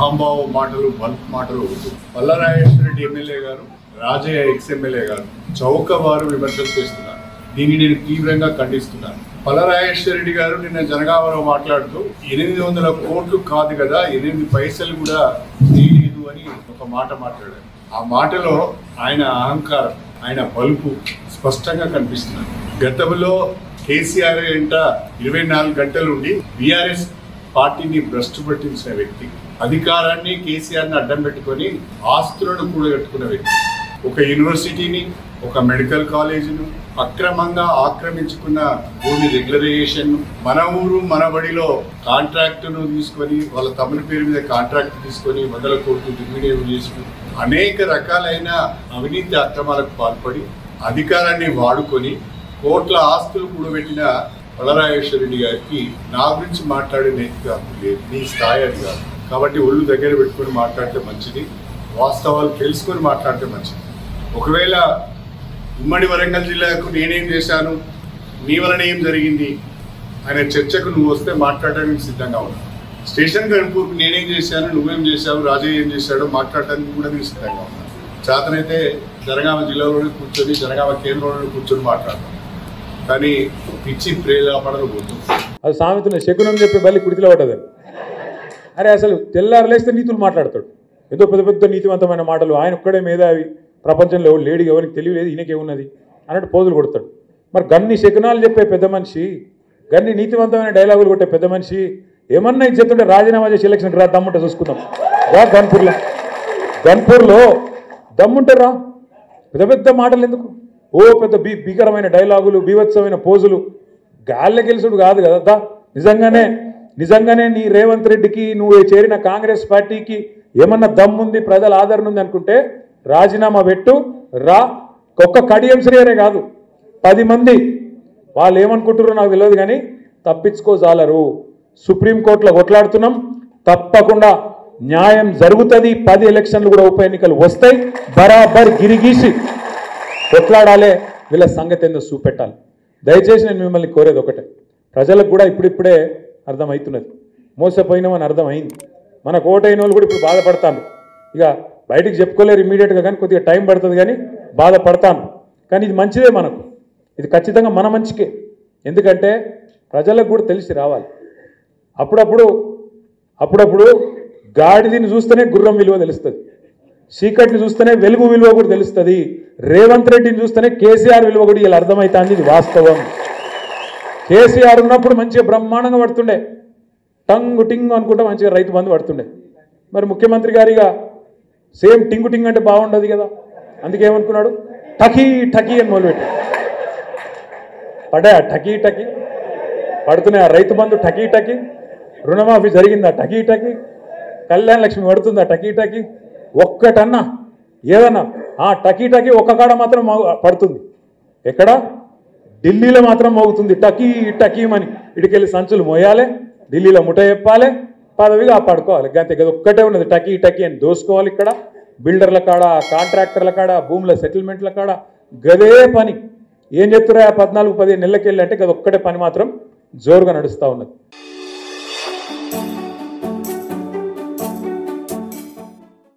అహంభావ మాటలు బల్క్ మాటలు పల్లరాజేశ్వర రెడ్డి ఎమ్మెల్యే గారు, రాజయ్య ఎక్స్ ఎమ్మెల్యే గారు చౌకబారు విమర్శలు చేస్తున్నారు. దీన్ని నేను తీవ్రంగా ఖండిస్తున్నాను. పల్లరాజేశ్వర రెడ్డి గారు నిన్న జనగామలో మాట్లాడుతూ 800 కోట్లు కాదు కదా, 8 పైసలు కూడా తీయలేదు అని ఒక మాట మాట్లాడారు. ఆ మాటలో ఆయన అహంకారం, ఆయన బలుపు స్పష్టంగా కనిపిస్తున్నారు. గతంలో కేసీఆర్ వెంట 24 గంటలు ఉండి బీఆర్ఎస్ పార్టీని భ్రష్టు పట్టించిన వ్యక్తి, అధికారాన్ని కేసీఆర్ని అడ్డం పెట్టుకొని ఆస్తులను కూడగట్టుకున్న వ్యక్తి, ఒక యూనివర్సిటీని, ఒక మెడికల్ కాలేజీను అక్రమంగా ఆక్రమించుకున్న భూమి రెగ్యులరైజేషన్, మన ఊరు మన బడిలో కాంట్రాక్టును తీసుకొని వాళ్ళ తమ్ముని పేరు మీద కాంట్రాక్ట్ తీసుకొని 100 కోట్లు దుర్వినియోగం చేసుకుని అనేక రకాలైన అవినీతి అక్రమాలకు పాల్పడి అధికారాన్ని వాడుకొని కోట్ల ఆస్తులు కూడబెట్టిన పల్లరాజేశ్వర రెడ్డి గారికి నా గురించి మాట్లాడే నైతిక హక్కు లేదు. నీ స్థాయి అది కాదు. కాబట్టి ఒళ్ళు దగ్గర పెట్టుకొని మాట్లాడితే మంచిది, వాస్తవాలు తెలుసుకొని మాట్లాడితే మంచిది. ఒకవేళ ఉమ్మడి వరంగల్ జిల్లాకు నేనేం చేశాను, నీ వలన ఏం జరిగింది అనే చర్చకు నువ్వు వస్తే మాట్లాడడానికి సిద్ధంగా ఉన్నాను. స్టేషన్ గన్పూర్కి నేనేం చేశాను, నువ్వేం చేశావు, రాజయ్య ఏం చేశాడో మాట్లాడటానికి కూడా నేను సిద్ధంగా ఉన్నాను. చేతనైతే జనగామ జిల్లాలోనే కూర్చొని, జనగామ కేంద్రంలోనే కూర్చొని మాట్లాడతాను. కానీ పిచ్చి ప్రేలాపడలు పోతుంది. అది సామెతనే శకునం చెప్పి బల్లి కుడితిలో పడ్డదని. అరే అసలు తెల్లారలేస్తే నీతులు మాట్లాడతాడు, ఏదో పెద్ద పెద్ద నీతివంతమైన మాటలు. ఆయన ఒక్కడే మేధావి, ప్రపంచంలో లేడీ ఎవరికి తెలియలేదు, ఈయనకేమున్నది అన్నట్టు పోజులు కొడతాడు. మరి గన్ని శకునాలు చెప్పే పెద్ద మనిషి, గన్ని నీతివంతమైన డైలాగులు కొట్టే పెద్ద మనిషి ఏమన్నా ఇది చెప్తుంటే రాజీనామా చేసి ఎలక్షన్కి రా, దమ్ముంటే చూసుకుందాం రా. గన్పూర్లో దమ్ముంటే రా, పెద్ద పెద్ద మాటలు ఎందుకు? ఓ పెద్ద భీకరమైన డైలాగులు, బీభత్సమైన పోజులు. గాల్లె గెలుసుడు కాదు కదా. నిజంగానే నీ రేవంత్ రెడ్డికి, నువ్వు చేరిన కాంగ్రెస్ పార్టీకి ఏమన్నా దమ్ముంది, ప్రజల ఆదరణ ఉంది అనుకుంటే రాజీనామా పెట్టు రా. ఒక్క కడియం శ్రీయనే కాదు, 10 మంది వాళ్ళు ఏమనుకుంటారో నాకు తెలియదు కానీ తప్పించుకోజాలరు. సుప్రీంకోర్టులో కొట్లాడుతున్నాం, తప్పకుండా న్యాయం జరుగుతుంది. 10 ఎలక్షన్లు కూడా ఉప ఎన్నికలు వస్తాయి, బరాబర్ గిరిగీసి కొట్లాడాలి. వీళ్ళ సంగతి ఏందో చూపెట్టాలి. దయచేసి నేను మిమ్మల్ని కోరేది ఒకటే, ప్రజలకు కూడా ఇప్పుడిప్పుడే అర్థమవుతున్నది, మోసపోయినామని అర్థమైంది. మనకు ఓటైన వాళ్ళు కూడా ఇప్పుడు బాధపడతాను. ఇక బయటికి చెప్పుకోలేరు ఇమ్మీడియట్గా, కానీ కొద్దిగా టైం పడుతుంది, కానీ బాధపడతాను. కానీ ఇది మంచిదే, మనకు ఇది ఖచ్చితంగా మన మంచికే. ఎందుకంటే ప్రజలకు కూడా తెలిసి రావాలి. అప్పుడప్పుడు గాడిదని చూస్తేనే గుర్రం విలువ తెలుస్తుంది, చీకటిని చూస్తేనే వెలుగు విలువ కూడా తెలుస్తుంది. రేవంత్ రెడ్డిని చూస్తేనే కేసీఆర్ విలువ కూడా ఇలా అర్థమవుతుంది. ఇది వాస్తవం. కేసీఆర్ ఉన్నప్పుడు మంచిగా బ్రహ్మాండంగా పడుతుండే, టంగు టింగు అనుకుంటా మంచిగా రైతు బంధు పడుతుండే. మరి ముఖ్యమంత్రి గారిగా సేమ్ టింగు టింగ్ అంటే బాగుండదు కదా, అందుకేమనుకున్నాడు టకీ టకీ అని మొదలుపెట్టి పడ్డా. టకీ టకీ పడుతున్నాయి, ఆ రైతు బంధు టకీ టకీ, రుణమాఫీ జరిగిందా టకీ టకీ, కళ్యాణ లక్ష్మి పడుతుందా టకీ టకీ. ఒక్కటన్నా ఏదన్నా ఆ టకీ టకీ ఒక్క కాడ మాత్రం పడుతుంది, ఎక్కడ ఢిల్లీలో మాత్రం మోగుతుంది టకీ టకీమని. ఇటుకెళ్ళి సంచులు మోయాలి, ఢిల్లీలో ముఠ చెప్పాలి, పదవిగా పడుకోవాలి. గంతే కదా, ఒక్కటే ఉన్నది టకీ టకీ అని దోసుకోవాలి. ఇక్కడ బిల్డర్ల కాడ, కాంట్రాక్టర్ల కాడ, భూముల సెటిల్మెంట్ల కాడ గదే పని. ఏం చెప్తున్నా 14-15 నెలలకెళ్ళి అంటే గది ఒక్కటే పని మాత్రం జోరుగా నడుస్తూ ఉన్నది.